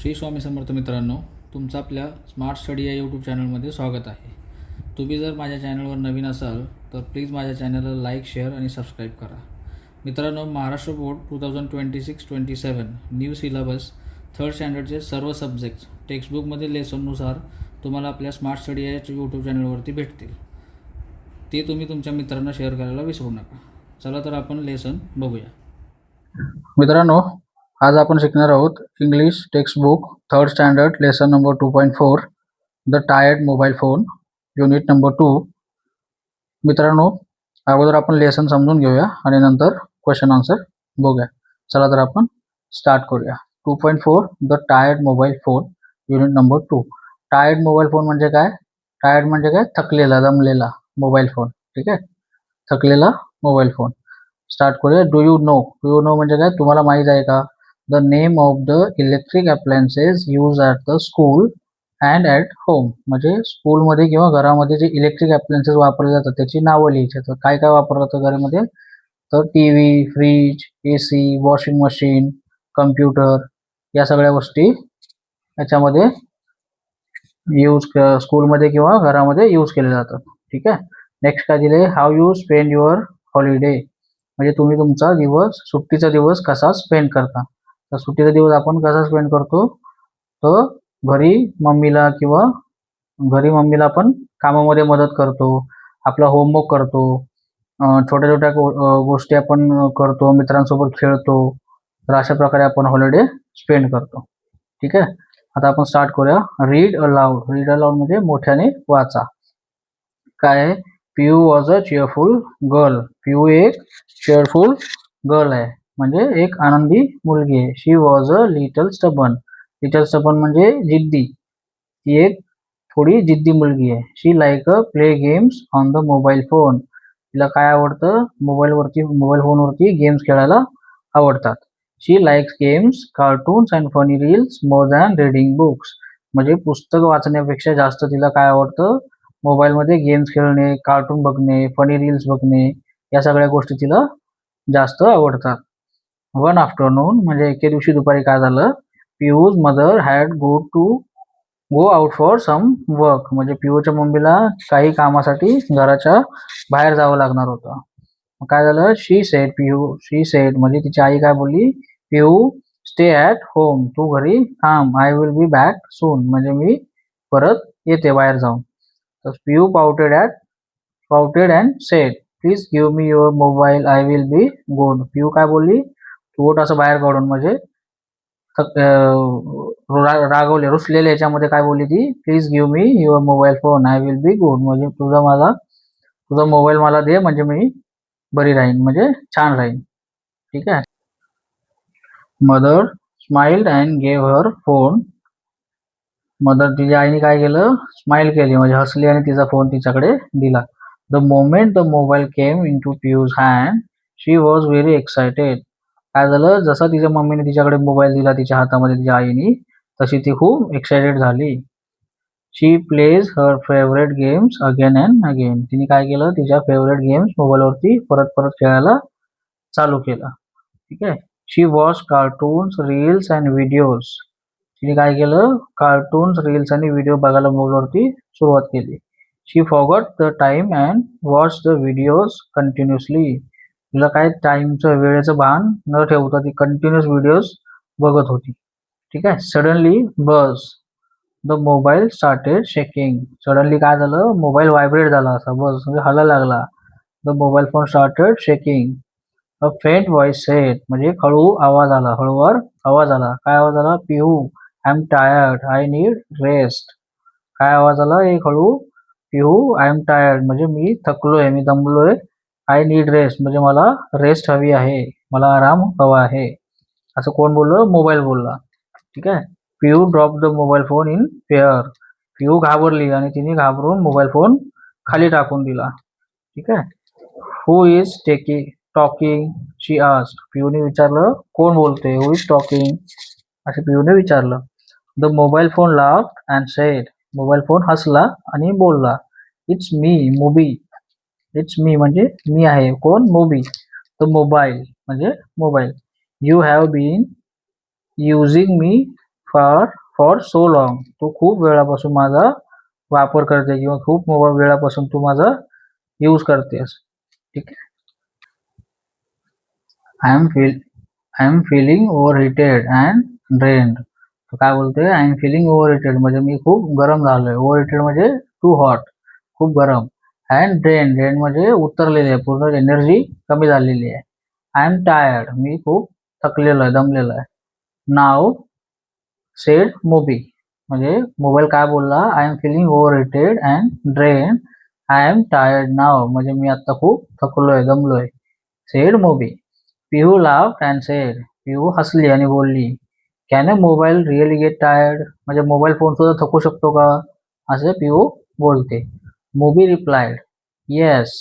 श्री स्वामी समर्थ मित्रांनो, तुमचं आपल्या स्मार्ट स्टडी या यूट्यूब चॅनलमध्ये स्वागत आहे. तुम्ही जर माझ्या चॅनलवर नवीन असाल तर प्लीज माझ्या चॅनलला लाईक, शेअर आणि सबस्क्राईब करा. मित्रांनो, Maharashtra board 2026-27 new syllabus third स्टँडर्डचे सर्व सब्जेक्ट्स टेक्स्टबुकमधील लेसननुसार तुम्हाला आपल्या स्मार्ट स्टडी या यूट्यूब चॅनलवरती भेटतील. ते तुम्ही तुमच्या मित्रांना शेअर करायला विसरू नका. चला तर आपण लेसन बघूया. मित्रांनो, आज आपण शिकणार आहोत English textbook third standard lesson number 2.4 the tired mobile phone unit number 2. मित्रांनो, अगोदर आपण लेसन समजून घेऊया आणि नंतर क्वेश्चन आन्सर बघूया. चला तर आपण स्टार्ट करूया. 2.4 the tired mobile phone unit number 2. Tired mobile phone म्हणजे काय? टायर्ड म्हणजे काय? थकलेला, दमलेला मोबाईल फोन. ठीक आहे, थकलेला मोबाईल फोन. स्टार्ट करूया. डू यू नो म्हणजे काय? तुम्हाला माहित आहे का? The name of the electric appliances use at the school and at home. म्हणजे स्कूलमध्ये किंवा घरामध्ये जे इलेक्ट्रिक अप्लायन्सेस वापरले जातात त्याची नावं लिहायची. तर काय काय वापरलं जातं घरामध्ये? तर TV, fridge, AC, washing machine, computer, या सगळ्या गोष्टी याच्यामध्ये स्कूलमध्ये किंवा घरामध्ये यूज केले जातात. ठीक आहे. नेक्स्ट काय दिले? How you spend your holiday. म्हणजे तुम्ही तुमचा दिवस, सुट्टीचा दिवस कसा स्पेंड करता. तर सुट्टीचा दिवस आपण कसा स्पेंड करतो? तर घरी मम्मीला आपण कामामध्ये मदत करतो, आपला होमवर्क करतो, छोट्या छोट्या गोष्टी आपण करतो, मित्रांसोबत खेळतो. तर अशा प्रकारे आपण हॉलिडे स्पेंड करतो. ठीक आहे. आता आपण स्टार्ट करूया. Read aloud. रीड अलाउड म्हणजे मोठ्याने वाचा. काय आहे? पियू वॉज अ चेअरफुल गर्ल. पियू एक चेअरफुल गर्ल आहे, म्हणजे एक आनंदी मुलगी आहे. She was a little stubborn. Little stubborn म्हणजे जिद्दी. ती एक थोडी जिद्दी मुलगी आहे. She like a play games on the mobile phone. तिला काय आवडतं? मोबाईल फोनवरती गेम्स खेळायला आवडतात. She likes games, cartoons and funny reels more than reading books. म्हणजे पुस्तक वाचण्यापेक्षा जास्त तिला काय आवडतं? मोबाईलमध्ये गेम्स खेळणे, कार्टून बघणे, फनी रील्स बघणे, या सगळ्या गोष्टी तिला जास्त आवडतात. वन आफ्टरनून म्हणजे एके दिवशी दुपारी काय झालं? Piyu's mother had go out for some work. म्हणजे पियूच्या मम्मीला काही कामासाठी घराच्या बाहेर जावं लागणार होतं. काय झालं? शी सेड म्हणजे तिची आई काय बोलली? Piyu stay at home. तू घरी थांब. I will be back soon. म्हणजे मी परत येते बाहेर जाऊन. तर Piyu pouted and said please give me your mobile, I will be good. Piyu काय बोलली? पोट असं बाहेर काढून, म्हणजे रागवले, रुसलेले याच्यामध्ये काय बोलली ती? Please give me your mobile phone, I will be good. म्हणजे तुझा मोबाईल मला दे, म्हणजे मी बरी राहीन, म्हणजे छान राहीन. ठीक आहे. Mother smiled and gave her phone. तिच्या आईने काय केलं? स्माइल केली, म्हणजे हसली आणि तिचा फोन तिच्याकडे दिला. The moment the mobile came into Piyu's hand she was very excited. काय झालं? जसा तिच्या मम्मीने तिच्याकडे मोबाईल दिला तिच्या हातामध्ये, तिच्या आईने, तशी ती खूप एक्सायटेड झाली. She plays her favourite games again and again. तिने काय केलं? तिच्या फेवरेट गेम्स मोबाईलवरती परत परत खेळायला चालू केलं. ठीक आहे. She watch cartoons, reels and videos. तिने काय केलं? कार्टून्स, रील्स आणि व्हिडिओ बघायला मोबाईलवरती सुरुवात केली. She forgot the time and watch the videos continuously. तिला काय टाइमचं, वेळेचं भान न ठेवता ती कंटिन्युअस व्हिडिओज बघत होती. ठीक आहे. Suddenly the mobile started shaking. Suddenly काय झालं? मोबाईल व्हायब्रेट झाला, असा म्हणजे हलायला लागला. The mobile phone started shaking. A faint voice said म्हणजे हळूवार आवाज आला. काय आवाज आला? Pihu I am tired, I need rest. काय आवाज आला? एक हळू. पिहू आय एम टायर्ड म्हणजे मी थकलोय, मी दमलोय. आय नीड रेस्ट म्हणजे मला रेस्ट हवी आहे, मला आराम हवा आहे. असं कोण बोललं? मोबाईल बोलला. ठीक आहे. Piyu drop the mobile phone in fear. Piyu घाबरली आणि तिने घाबरून मोबाईल फोन खाली टाकून दिला. ठीक आहे. हु इज टॉकिंग शी आस्क्ड. पियूने विचारलं, कोण बोलते? हु इज टॉकिंग असे पियूने विचारलं. The mobile phone laughed and sed. Mobile phone हसला आणि बोलला, इट्स मी मोबी. इट्स मी म्हणजे मी आहे. कोण? मोबी. द मोबाईल म्हणजे mobile. You have been using me for so long, तू खूप वेळापासून माझा वापर करते किंवा खूप वेळापासून तू माझा यूज करतेस. ठीक आहे. I am feeling over heated and drained. तो काय बोलतोय, I am feeling over heated म्हणजे मी खूप गरम झालोय. ओव्हर हिटेड म्हणजे टू हॉट, खूप गरम. अँड ड्रेन म्हणजे उतरलेली आहे, पूर्ण एनर्जी कमी झालेली आहे. आय एम टायर्ड, मी खूप थकलेलो आहे, दमलेलो आहे. नाव सेड मोबी म्हणजे मोबाईल काय बोलला, I am feeling over heated and drain, I am tired now म्हणजे मी आता खूप थकलोय, दमलोय. Said Mobi. Pihu laughed and said, Pihu हसली आणि बोलली, can a mobile really get tired म्हणजे मोबाईल फोन सुद्धा थकू शकतो का, असे पिहू बोलते. Mobi replied, yes,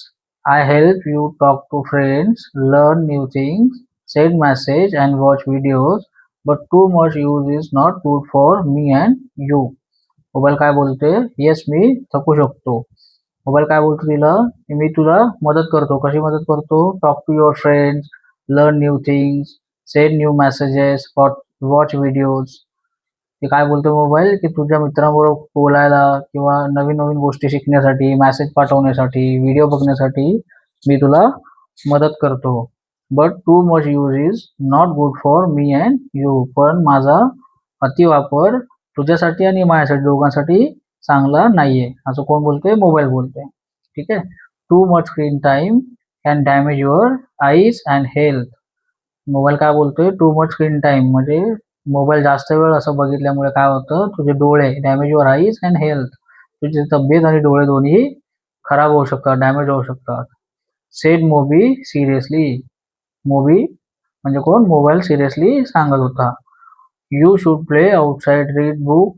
I help you talk to friends, learn new things, send message and watch videos, but too much use is not good for me and you. Mobile काय बोलते, yes मी थकू शकतो. Mobile काय बोलतो तिला, की मी तुला मदत करतो. कशी मदत करतो, talk to your friends, learn new things, send new messages, watch videos. ते काय बोलतो मोबाईल, की तुझ्या मित्रांबरोबर बोलायला किंवा नवीन नवीन गोष्टी शिकण्यासाठी, मेसेज पाठवण्यासाठी, व्हिडिओ बघण्यासाठी मी तुला मदत करतो. But too much use is not good for me and you, पण माझा अतिवापर तुझ्यासाठी आणि माझ्यासाठी दोघांसाठी चांगला नाहीये, असं कोण बोलतोय, मोबाईल बोलतोय. ठीक आहे. Too much screen time can damage your eyes and health. Mobile काय बोलतोय, टू मच स्क्रीन टाइम म्हणजे मोबाईल जास्त वेळ असं बघितल्यामुळे काय होतं, तुझे डोळे, damage your eyes and health, तुझी तब्येत आणि डोळे दोन्ही खराब होऊ शकतात, डॅमेज होऊ शकतात. सेड मोबी सिरियसली, मोबी म्हणजे कोण, मोबाईल सिरियसली सांगत होता. You should play outside, read book,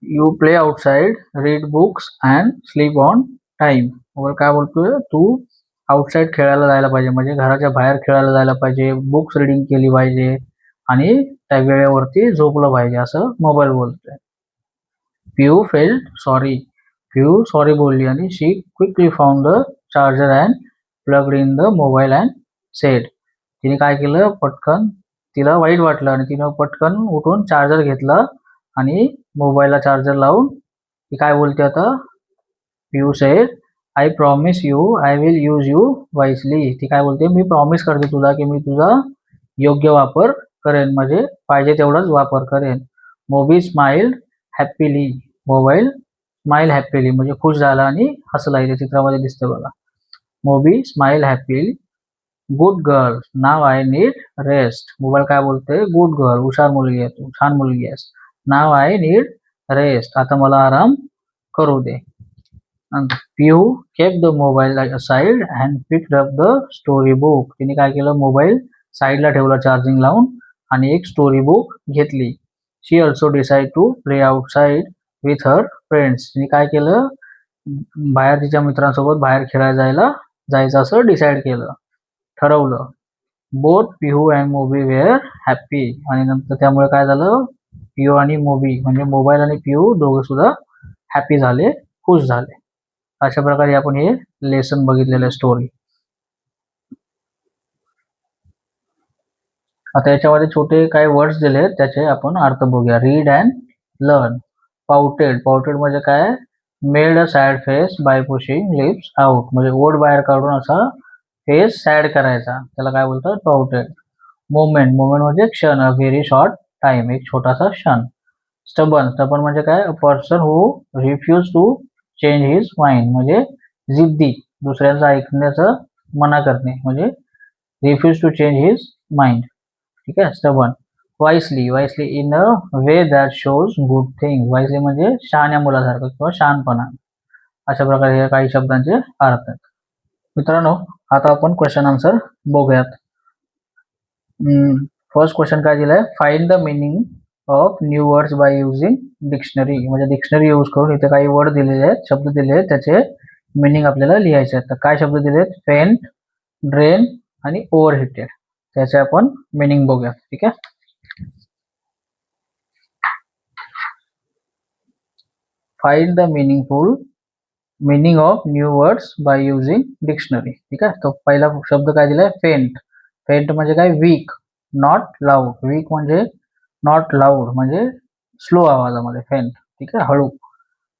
you play outside, read books and sleep on time. Mobile काय बोलतोय, तू आउटसाइड खेळायला जायला पाहिजे म्हणजे घराच्या बाहेर खेळायला जायला पाहिजे, बुक्स रीडिंग केली पाहिजे आणि त्या वेळेवरती झोपलं पाहिजे, असं मोबाईल बोलतोय. Piyu felt sorry, Piyu sorry बोलली आणि she quickly found the charger and plugged in the mobile and said. तिने काय केलं, पटकन, तिला वाईट वाटलं आणि तिनं पटकन उठून चार्जर घेतला आणि मोबाईलला चार्जर लावून ती काय बोलते आता, Piyu said, I promise you I will use you wisely. ती काय बोलते, मी प्रॉमिस करते तुला की मी तुझा योग्य वापर करेन म्हणजे पाहिजे तेवढाच वापर करेन. Mobi smiled happily, mobile smile happily म्हणजे खुश झाला आणि हसला, इथे चित्रामध्ये दिसतं बघा. Mobi smile happily, good girl now I need rest. Mobile काय बोलतोय, गुड गर्ल हुशार मुलगी आहे तू, छान मुलगी आहेस. नाव आय नीड रेस्ट, आता मला आराम करू दे. Pihu kept the mobile side and picked up the story book. तिने काय केलं, मोबाईल साईडला ठेवला चार्जिंग लावून आणि एक स्टोरी बुक घेतली. She also decide to play outside with her friends. तिने काय केलं, बाहेर तिच्या मित्रांसोबत बाहेर खेळायला जायचं असं डिसाईड केलं, ठरवलं. Both Pihu and Mobi were happy आणि नंतर त्यामुळे काय झालं, पिहू आणि मोबी म्हणजे मोबाईल आणि पिहू दोघे सुद्धा हॅपी झाले, खुश झाले. अशा प्रकारे आपण हे लेसन बघितलेलं आहे, स्टोरी. आता याच्यामध्ये छोटे काही वर्ड्स दिले आहेत, त्याचे आपण अर्थ बघूया. Read and learn. Pouted, pouted म्हणजे काय, made a sad face by pushing lips out म्हणजे ओठ बाहेर काढून असा फेस सॅड करायचा, त्याला काय बोलतात, पाउटेड. मोमेंट, मोमेंट म्हणजे क्षण, अ व्हेरी शॉर्ट टाइम, एक छोटासा क्षण. स्टबन, स्टबन म्हणजे काय, a person who refuse to change his mind म्हणजे जिद्दी, दुसऱ्यांचं ऐकण्याचं मना करणे म्हणजे refuse to change his mind. ठीक आहे, stubborn. Wisely, wisely in a way that shows good thing, wisely म्हणजे शहाण्या मुलासारखं किंवा शहाणपणा. अशा प्रकारे हे काही शब्दांचे अर्थ आहेत. मित्रांनो, आता आपण क्वेश्चन आन्सर बघूयात. फर्स्ट क्वेश्चन काय दिलाय, find the meaning of new words by using dictionary म्हणजे डिक्शनरी यूज करून इथे काही वर्ड दिलेले आहेत, शब्द दिले आहेत, त्याचे मिनिंग आपल्याला लिहायचे आहेत. तर काय शब्द दिले आहेत, फेंट, ड्रेन आणि ओव्हर हिटेड, त्याचे आपण मिनिंग बघूया. ठीक आहे. Find the meaning of new words by using dictionary. ठीक आहे. तो पहिला शब्द काय दिलाय, फेंट. फेंट म्हणजे काय, वीक, नॉट लाऊड. वीक म्हणजे नॉट लाऊड म्हणजे स्लो आवाजामध्ये, फेंट, ठीक आहे, हळू.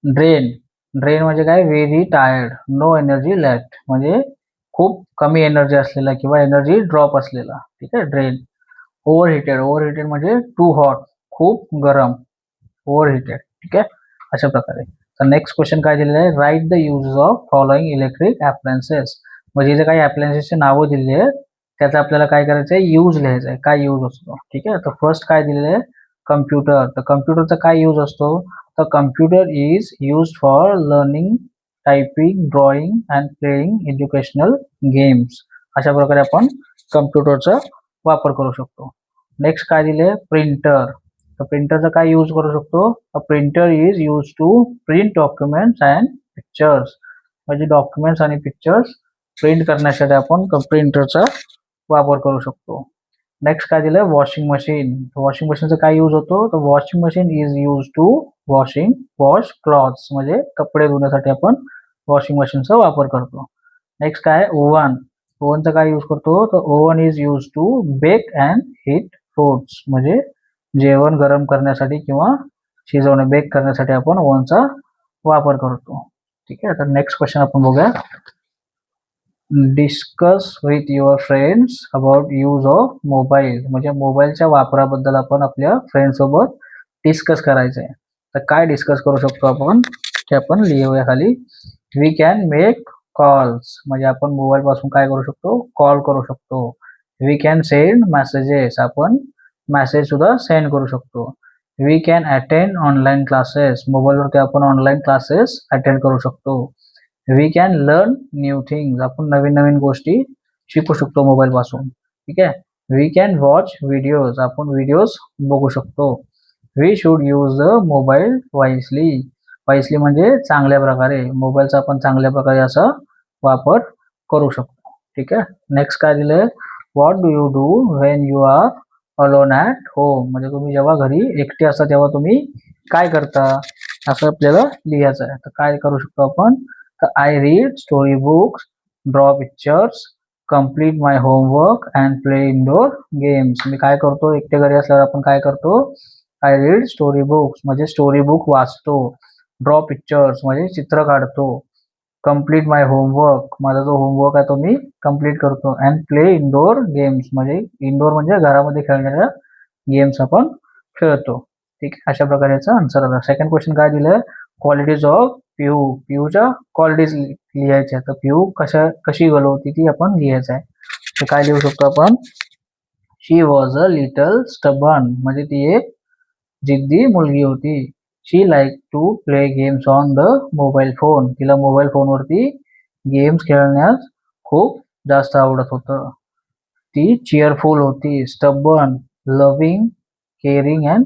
ड्रेन, ड्रेन म्हणजे काय, very tired, no energy left म्हणजे खूप कमी एनर्जी असलेला किंवा एनर्जी ड्रॉप असलेला, ठीक आहे, ड्रेन. ओव्हरहीटेड, ओव्हरहीटेड म्हणजे टू हॉट, खूप गरम, ओव्हरहीटेड, ठीक आहे, अशा प्रकारे. तर नेक्स्ट क्वेश्चन काय दिलेलं आहे, write the use of following electric appliances. म्हणजे जे काही अप्लायन्सेसची नावं दिलेली आहेत त्याचा आपल्याला काय करायचं आहे, यूज लिहायचं आहे, काय यूज असतो, ठीक आहे. तर फर्स्ट काय दिलेलं आहे, कम्प्युटर. तर कम्प्युटरचा काय यूज असतो, तर computer is use for learning, typing, drawing and playing educational games. अशा प्रकारे आपण कम्प्युटरचा वापर करू शकतो. नेक्स्ट काय दिले, प्रिंटर. तर प्रिंटरचा काय यूज करू शकतो, a printer is use to print documents and pictures. म्हणजे डॉक्युमेंट्स आणि पिक्चर्स प्रिंट करण्यासाठी आपण प्रिंटरचा वापर करू शकतो. नेक्स्ट काय दिलं, वॉशिंग मशीन. वॉशिंग मशीनचा काय यूज होतो, तर washing machine is use to wash clothes म्हणजे कपडे धुण्यासाठी आपण वॉशिंग मशीनचा वापर करतो. नेक्स्ट काय, ओव्हन. ओव्हनचा काय यूज करतो, तर oven is use to bake and heat foods म्हणजे जेवण गरम करण्यासाठी किंवा शिजवणे, बेक करण्यासाठी आपण ओव्हनचा वापर करतो, ठीक आहे. तर नेक्स्ट क्वेश्चन आपण बघूया, discuss with your friends about use of mobile. म्हणजे मोबाईलच्या वापराबद्दल आपण आपल्या फ्रेंड सोबत डिस्कस करायचं आहे. तर काय डिस्कस करू शकतो आपण, ते आपण लिहूया खाली. वी कॅन मेक कॉल्स म्हणजे आपण मोबाईल पासून काय करू शकतो, कॉल करू शकतो. वी कॅन सेंड मेसेजेस, आपण मेसेज सुद्धा सेंड करू शकतो. We can attend online classes, मोबाईलवरती आपण ऑनलाईन क्लासेस अटेंड करू शकतो. We can learn new things, आपण नवीन नवीन गोष्टी शिकू शकतो मोबाईल पासून, ठीक आहे. वी कॅन वॉच व्हिडिओज, आपण व्हिडिओज बघू शकतो. We should use the mobile wisely. Wisely म्हणजे चांगल्या प्रकारे, मोबाईलचा आपण चांगल्या प्रकारे असा वापर करू शकतो, ठीक आहे. नेक्स्ट काय दिलंय, what do you do when you are alone at home. म्हणजे तुम्ही जेव्हा घरी एकटे असता तेव्हा तुम्ही काय करता, असं आपल्याला लिहायचं आहे. तर काय करू शकतो आपण, तर I read story books, draw pictures, complete my homework and play indoor games. मी काय करतो, एकटे घरी असल्यावर आपण काय करतो, आय रीड स्टोरी बुक्स म्हणजे स्टोरी बुक वाचतो. ड्रॉ पिक्चर्स म्हणजे चित्र काढतो. कम्प्लीट माय होमवर्क, माझा जो होमवर्क आहे तो मी कम्प्लीट करतो. अँड प्ले इंडोर गेम्स म्हणजे इंडोर म्हणजे घरामध्ये खेळणाऱ्या गेम्स आपण खेळतो, ठीक आहे. अशा प्रकारे याचा आन्सर आला. सेकंड क्वेश्चन काय दिलं, क्वालिटीज ऑफ पिहू. पिहूच्या क्वालिटीज लिहायच्या. तर पिहू कशी गलवती ती आपण लिहायचं आहे. तर काय लिहू शकतो आपण, she was a little stubborn म्हणजे ती एक जिद्दी मुलगी होती. She like to play games on the mobile phone, तिला मोबाईल फोनवरती गेम्स खेळण्यास खूप जास्त आवडत होतं. ती चिअरफुल होती, stubborn, loving, caring and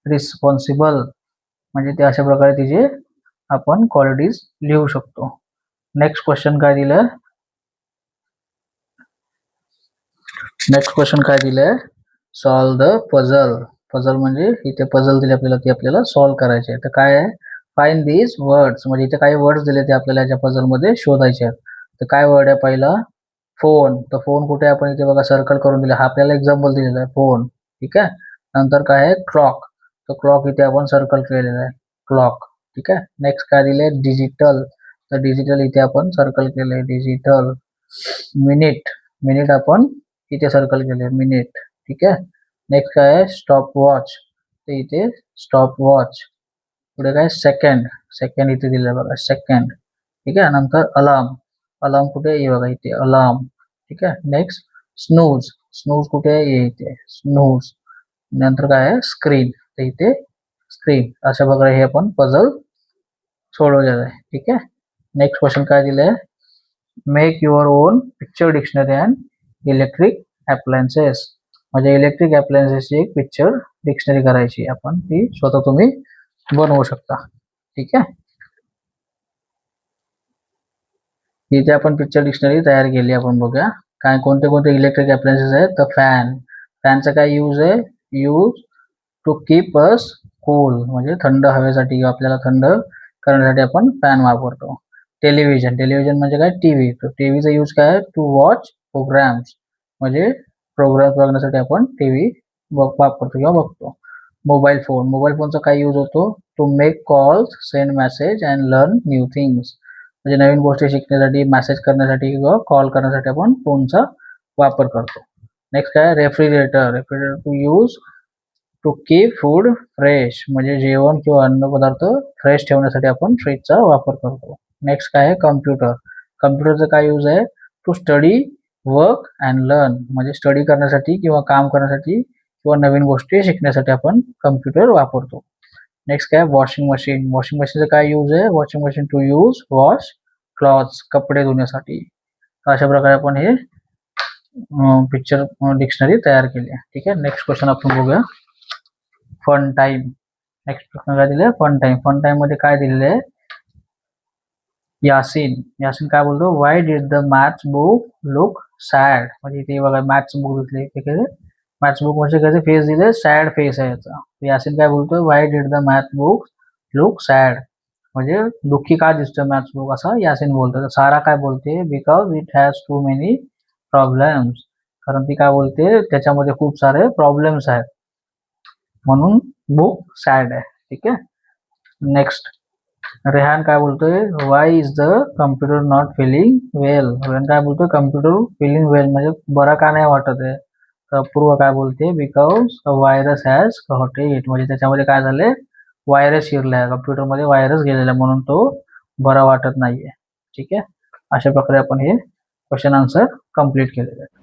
responsible म्हणजे ते अशा प्रकारे तिचे आपण क्वालिटीज लिहू शकतो. नेक्स्ट क्वेश्चन काय दिलंय, नेक्स्ट क्वेश्चन काय दिलंय, सॉल्व द पझल. पझल म्हणजे इथे पझल दिले आपल्याला, ती आपल्याला सॉल्व करायची आहे. तर काय आहे, फाइंड दीज वर्ड्स म्हणजे इथे काही वर्ड्स दिले ते आपल्याला याच्या पझल मध्ये शोधायचे आहेत. तर काय वर्ड आहे पहिला, फोन. तर फोन कुठे आपण इथे बघा सर्कल करून दिला, हा आपल्याला एक्झाम्पल दिलेला आहे फोन, ठीक आहे. नंतर काय आहे, क्लॉक. तर क्लॉक इथे आपण सर्कल केलेला आहे, क्लॉक, ठीक आहे. नेक्स्ट काय दिले, डिजिटल. तर डिजिटल इथे आपण सर्कल केलंय, डिजिटल. मिनिट, मिनिट आपण इथे सर्कल केले, मिनिट, ठीक आहे. नेक्स्ट काय आहे, स्टॉप वॉच. तर इथे स्टॉप वॉच. पुढे काय, सेकंड. सेकंड इथे दिलं बघा, सेकंड, ठीक आहे. नंतर अलार्म. अलार्म कुठे आहे बघा इथे, अलार्म, ठीक आहे. Next snooze. स्नूज कुठे आहे इथे, स्नूज. नंतर काय आहे, स्क्रीन. तर इथे स्क्रीन. अशा प्रकारे हे आपण पझल सोडवलेलं आहे, ठीक आहे. नेक्स्ट क्वेश्चन काय दिलंय, make your on picture dictionary and electric appliances. म्हणजे इलेक्ट्रिक अप्लायन्सेसची एक पिक्चर डिक्शनरी करायची, आपण ती स्वतः तुम्ही बनवू शकता, ठीक आहे. इथे आपण पिक्चर डिक्शनरी तयार केली, आपण बघूया काय कोणते कोणते इलेक्ट्रिक अप्लायन्सेस आहेत. तर फॅन. फॅनचा काय यूज आहे, use to keep us cool म्हणजे थंड हवेसाठी किंवा आपल्याला थंड करण्यासाठी आपण फॅन वापरतो. टेलिव्हिजन. टेलिव्हिजन म्हणजे काय, टीव्ही. तर टीव्हीचा यूज काय आहे, टू वॉच प्रोग्राम्स म्हणजे प्रोग्राम बघण्यासाठी आपण टीव्ही वापरतो किंवा बघतो. मोबाईल फोनचा काय यूज होतो? To make calls, send message and learn new things. म्हणजे नवीन गोष्टी शिकण्यासाठी, मेसेज करण्यासाठी किंवा कॉल करण्यासाठी आपण फोनचा वापर करतो. नेक्स्ट काय? Refrigerator to use to keep food fresh. म्हणजे जेवण किंवा अन्न पदार्थ फ्रेश ठेवण्यासाठी आपण फ्रीजचा वापर करतो. नेक्स्ट काय आहे? कम्प्युटरचा काय यूज आहे? To study, work and learn. म्हणजे स्टडी करण्यासाठी किंवा काम करण्यासाठी किंवा नवीन गोष्टी शिकण्यासाठी आपण कम्प्युटर वापरतो. नेक्स्ट काय? वॉशिंग मशीनचा काय यूज आहे? Washing machine to use wash clothes, कपडे धुण्यासाठी. अशा प्रकारे आपण हे पिक्चर डिक्शनरी तयार केली आहे. ठीक आहे. नेक्स्ट क्वेश्चन आपण बघूया. Fun time. नेक्स्ट प्रश्न काय दिले? फन टाइम मध्ये काय दिलेले आहे? यासिन काय बोलतो? Why did the maths book look sad. म्हणजे इथे बघा मॅथ्स बुक दिसले, ठीक आहे. मॅथ्स बुक म्हणजे कसे फेस दिले? सॅड फेस आहे याचा. यासिन काय बोलतोय? Why did the maths book look sad. म्हणजे दुःखी का दिसतोय मॅथ्स बुक, असं यासिन बोलतोय. सारा काय बोलते? Because it has too many problems. कारण ती काय बोलते? त्याच्यामध्ये खूप सारे प्रॉब्लेम्स आहेत, म्हणून बुक सॅड आहे. ठीक आहे. नेक्स्ट रेहान काय बोलतोय? Why is the computer not feeling well. Rehan काय बोलतोय? कम्प्युटर फिलिंग वेल म्हणजे बरा का नाही वाटत आहे. तर अपूर्व काय बोलते? Because a virus has caught it. म्हणजे त्याच्यामध्ये काय झाले? व्हायरस शिरलाय, कम्प्युटरमध्ये व्हायरस गेलेला, म्हणून तो बरा वाटत नाहीये. ठीक आहे. अशा प्रकारे आपण हे क्वेश्चन आन्सर कम्प्लीट केलेले आहे.